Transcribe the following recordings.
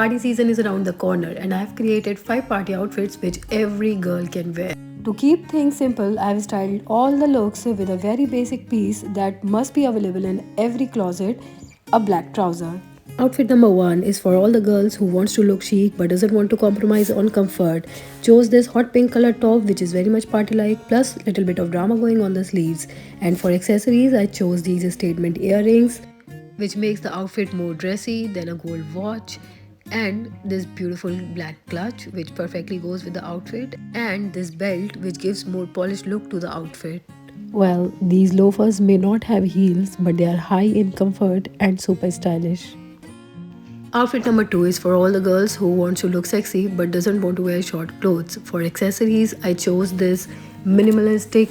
Party season is around the corner and I have created 5 party outfits which every girl can wear. To keep things simple, I have styled all the looks with a very basic piece that must be available in every closet, a black trouser. Outfit number 1 is for all the girls who wants to look chic but doesn't want to compromise on comfort. Chose this hot pink color top which is very much party like, plus little bit of drama going on the sleeves. And for accessories I chose these statement earrings which makes the outfit more dressy than a gold watch, and this beautiful black clutch which perfectly goes with the outfit, and this belt which gives more polished look to the outfit. Well, these loafers may not have heels but they are high in comfort and super stylish. Outfit number 2 is for all the girls who want to look sexy but doesn't want to wear short clothes. For accessories, I chose this minimalistic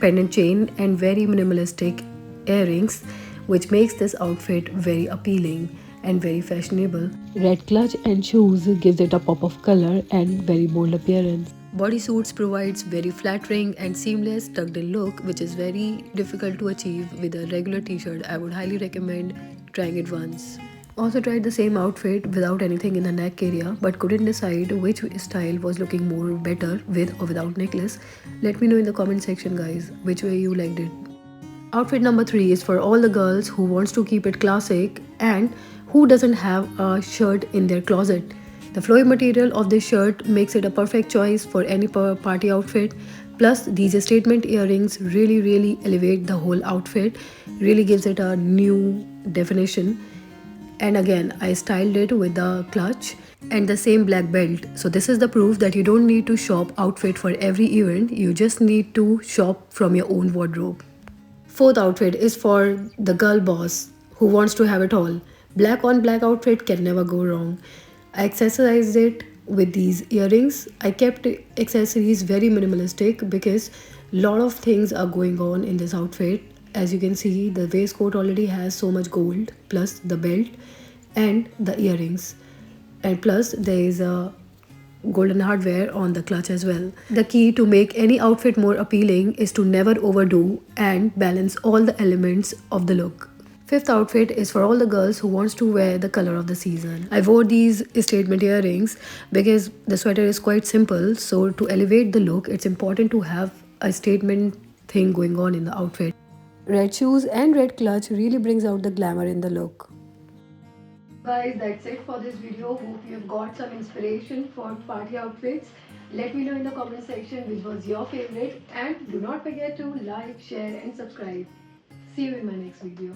pendant chain and very minimalistic earrings which makes this outfit very appealing and very fashionable. Red clutch and shoes gives it a pop of color and very bold appearance. Bodysuits provides very flattering and seamless tucked in look which is very difficult to achieve with a regular t-shirt. I would highly recommend trying it once. Also tried the same outfit without anything in the neck area but couldn't decide which style was looking more better with or without necklace. Let me know in the comment section guys which way you liked it. Outfit number 3 is for all the girls who wants to keep it classic and who doesn't have a shirt in their closet. The flowy material of this shirt makes it a perfect choice for any party outfit. Plus these statement earrings really elevate the whole outfit, really gives it a new definition. And again, I styled it with the clutch and the same black belt. So this is the proof that you don't need to shop outfit for every event, you just need to shop from your own wardrobe. Fourth outfit is for the girl boss who wants to have it all. Black on black outfit can never go wrong. I accessorized it with these earrings. I kept accessories very minimalistic because lot of things are going on in this outfit. As you can see, the waistcoat already has so much gold, plus the belt and the earrings, and plus there is a golden hardware on the clutch as well. The key to make any outfit more appealing is to never overdo and balance all the elements of the look. Fifth outfit is for all the girls who wants to wear the color of the season. I wore these statement earrings because the sweater is quite simple, so to elevate the look it's important to have a statement thing going on in the outfit. Red shoes and red clutch really brings out the glamour in the look. Guys, that's it for this video. Hope you have got some inspiration for party outfits. Let me know in the comment section which was your favorite, and do not forget to like, share and subscribe. See you in my next video.